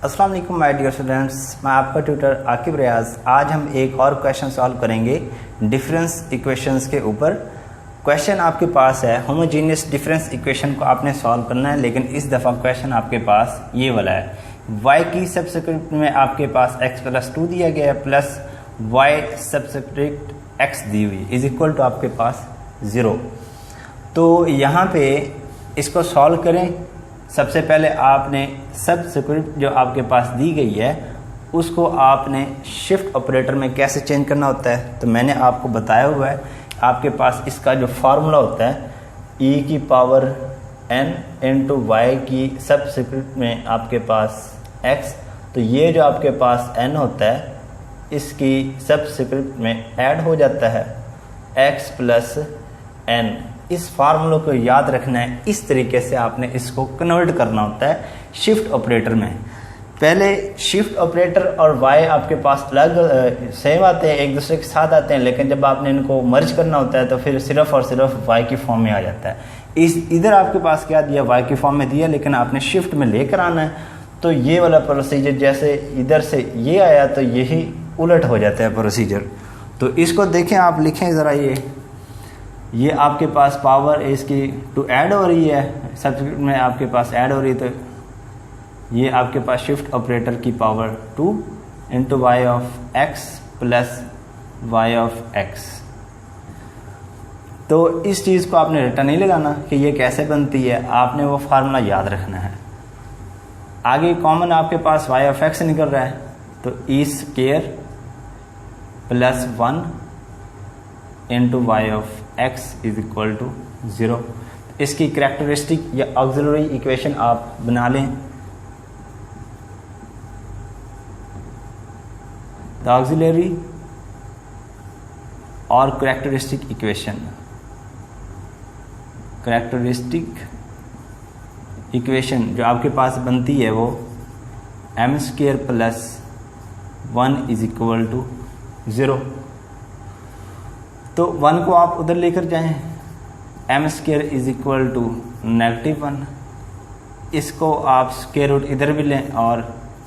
अस्सलाम वालेकुम my dear students, मैं आपका ट्यूटर आकिब रियाज। आज हम एक और क्वेश्चन सॉल्व करेंगे डिफरेंस इक्वेशंस के ऊपर। क्वेश्चन आपके पास है होमोजीनियस डिफरेंस इक्वेशन को आपने सॉल्व करना है, लेकिन इस दफ़ा क्वेश्चन आपके पास ये वाला है। y की सबस्क्रिप्ट में आपके पास x+2 दिया गया है प्लस y सबस्क्रिप्ट x दी हुई इज इक्वल टू आपके पास 0। तो यहाँ पे इसको सॉल्व करें। सबसे पहले आपने सबस्क्रिप्ट जो आपके पास दी गई है उसको आपने शिफ्ट ऑपरेटर में कैसे चेंज करना होता है, तो मैंने आपको बताया हुआ है। आपके पास इसका जो फार्मूला होता है e की पावर n इंटू वाई की सबस्क्रिप्ट में आपके पास x, तो ये जो आपके पास n होता है इसकी सबस्क्रिप्ट में ऐड हो जाता है x प्लस n। इस फार्मूले को याद रखना है। इस तरीके से आपने इसको कन्वर्ट करना होता है शिफ्ट ऑपरेटर में। पहले शिफ्ट ऑपरेटर और y आपके पास अलग सेम आते हैं, एक दूसरे के साथ आते हैं, लेकिन जब आपने इनको मर्ज करना होता है तो फिर सिर्फ और सिर्फ y की फॉर्म में आ जाता है। इधर आपके पास क्या दिया, y की फॉर्म में दिया, लेकिन आपने शिफ्ट में लेकर आना है। तो ये वाला प्रोसीजर जैसे इधर से ये आया तो यही उलट हो जाता है प्रोसीजर। तो इसको देखें, आप लिखें ज़रा। ये आपके पास पावर इसकी टू ऐड हो रही है, सब्स्क्रिप्ट में आपके पास ऐड हो रही है, तो ये आपके पास शिफ्ट ऑपरेटर की power 2 into Y of X plus Y of X. तो इस चीज़ को आपने रटा नहीं लगाना कि ये कैसे बनती है, आपने वो फार्मूला याद रखना है। आगे कॉमन आपके पास वाई ऑफ एक्स निकल रहा है, तो e square plus 1 into Y of x is equal to 0। इसकी कैरेक्टरिस्टिक या ऑक्सिलरी इक्वेशन आप बना लें। द ऑक्सिलरी और कैरेक्टरिस्टिक इक्वेशन जो आपके पास बनती है वो m square plus 1 is equal to 0। तो 1 को आप उधर लेकर जाएं, m square is equal to -1। इसको आप स्क्वायर रूट इधर भी लें और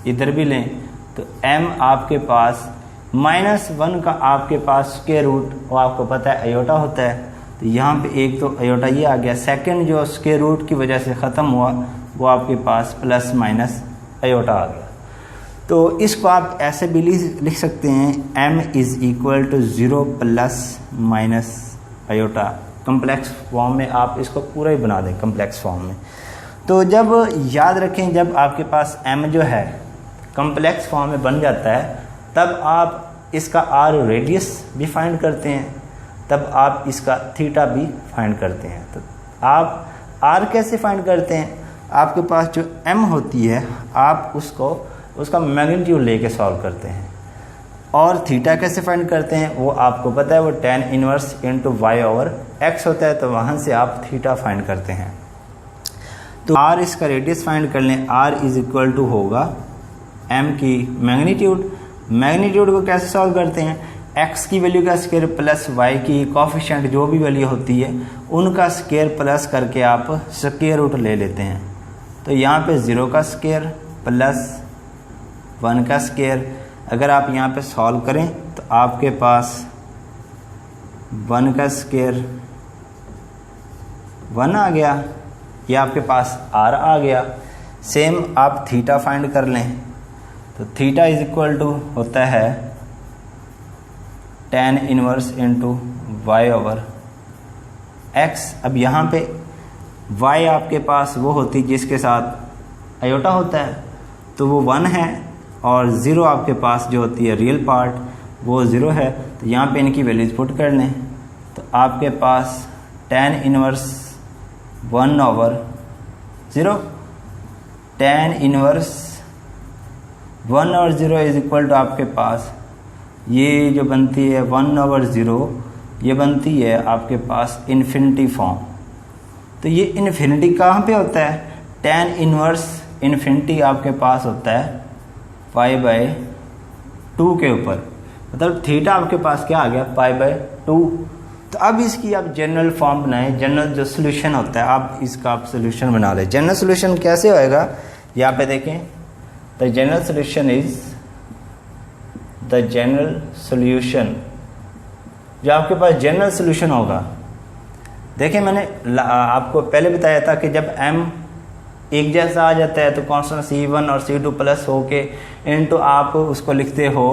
इधर भी लें, तो m आपके पास -1 का आपके पास स्क्वायर रूट वो आपको पता है अयोटा होता है। तो यहाँ पे एक तो अयोटा ये आ गया, सेकंड जो स्क्वायर रूट की वजह से ख़त्म हुआ वो आपके पास प्लस माइनस अयोटा आ गया। तो इसको आप ऐसे भी लिख सकते हैं, m is equal to 0 plus minus iota. Complex form में आप इसको पूरा ही बना दें कम्प्लेक्स फॉर्म में। तो जब याद रखें, जब आपके पास m जो है कम्प्लेक्स फॉर्म में बन जाता है, तब आप इसका r रेडियस भी फाइंड करते हैं, तब आप इसका थीटा भी फाइंड करते हैं। तो आप r कैसे फाइंड करते हैं, आपके पास जो m होती है आप उसका मैग्नीट्यूड लेके सॉल्व करते हैं। और थीटा कैसे फाइंड करते हैं वो आपको पता है, वो tan inverse into Y over X होता है, तो वहाँ से आप थीटा फाइंड करते हैं। तो r इसका रेडियस फाइंड कर लें, r इज इक्वल टू होगा m की मैग्नीट्यूड को कैसे सॉल्व करते हैं, x की वैल्यू का स्क्वायर प्लस y की कोफिशिएंट जो भी वैल्यू होती है उनका स्क्वायर प्लस करके आप स्क्वायर रूट ले लेते हैं। तो यहाँ पे 0 का स्क्वायर प्लस 1 का स्क्वायर, अगर आप यहाँ पे सॉल्व करें तो आपके पास 1 का स्क्वायर 1 आ गया, या आपके पास r आ गया। सेम आप थीटा फाइंड कर लें, तो थीटा इज इक्वल टू होता है tan inverse into Y over X. अब यहाँ पे y आपके पास वो होती जिसके साथ अयोटा होता है, तो वो 1 है, और 0 आपके पास जो होती है रियल पार्ट वो 0 है। तो यहाँ पे इनकी वैल्यूज पुट कर लें, तो आपके पास tan inverse 1 over 0, tan inverse 1 और 0 इज इक्वल टू आपके पास ये जो बनती है 1 ओवर 0, ये बनती है आपके पास इन्फिनिटी फॉर्म। तो ये इन्फिनिटी कहाँ पे होता है, tan इनवर्स इन्फिनिटी आपके पास होता है π/2 के ऊपर, मतलब थीटा आपके पास क्या आ गया π/2। तो अब इसकी आप जनरल फॉर्म बनाएं, जनरल जो सोल्यूशन होता है आप इसका आप सोल्यूशन बना लें। जनरल सोल्यूशन कैसे होएगा, यहाँ पे देखें the general solution is, the general solution, जो आपके पास जनरल सोल्यूशन होगा, देखिए मैंने आपको पहले बताया था कि जब m एक जैसा आ जाता है तो कांस्टेंट C1 और C2 प्लस हो के इनटू आप उसको लिखते हो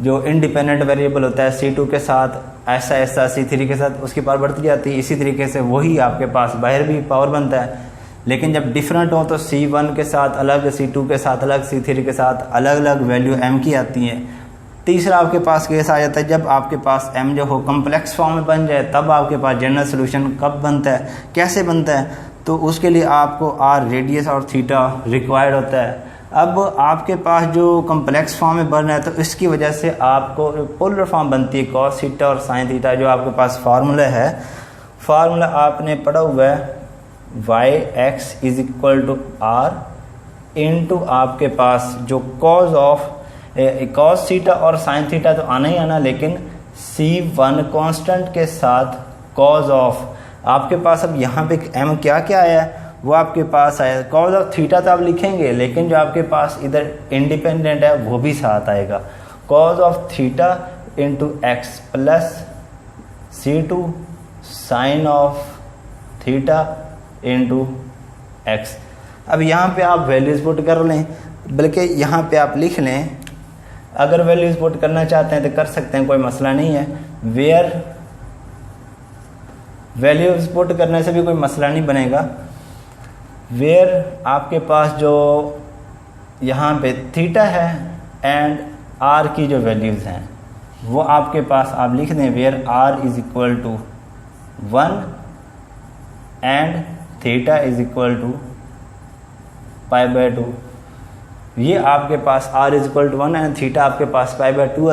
जो इंडिपेंडेंट वेरिएबल होता है C2 के साथ ऐसा ऐसा C3 के साथ उसकी पावर बढ़ती जाती है। इसी तरीके से वही आपके पास बाहर भी पावर बनता है, लेकिन जब डिफरेंट हो तो C1 के साथ अलग, C2 के साथ अलग, C3 के साथ अलग अलग वैल्यू m की आती है। तीसरा आपके पास केस आ जाता है जब आपके पास m जो हो कम्प्लेक्स फॉर्म में बन जाए, तब आपके पास जनरल सोल्यूशन कब बनता है, कैसे बनता है, तो उसके लिए आपको r रेडियस और थीटा रिक्वायर्ड होता है। अब आपके पास जो कम्प्लेक्स फॉर्म में बन रहा है तो इसकी वजह से आपको पोलर फॉर्म बनती है cos थीटा और sin थीटा। जो आपके पास फार्मूला है, फार्मूला आपने पढ़ा हुआ है yx is equal to R into आपके पास जो cos थीटा और sin थीटा तो आना ही आना, लेकिन C1 कांस्टेंट के साथ cos ऑफ आपके पास। अब यहाँ पे m क्या क्या आया है वो आपके पास आया, cos ऑफ थीटा तो आप लिखेंगे, लेकिन जो आपके पास इधर इंडिपेंडेंट है वो भी साथ आएगा, cos of theta into X plus C2 sine of theta into X. अब यहाँ पे आप वैल्यूज पुट कर लें, बल्कि यहाँ पे आप लिख लें, अगर वैल्यूज पुट करना चाहते हैं तो कर सकते हैं, कोई मसला नहीं है। वेयर वैल्यूज पुट करने से भी कोई मसला नहीं बनेगा। वेयर आपके पास जो यहाँ पे थीटा है एंड आर की जो वैल्यूज़ हैं वो आपके पास आप लिख दें, where r is equal to 1 and theta is equal to π/2। ये आपके पास r is equal to 1 and theta आपके पास π/2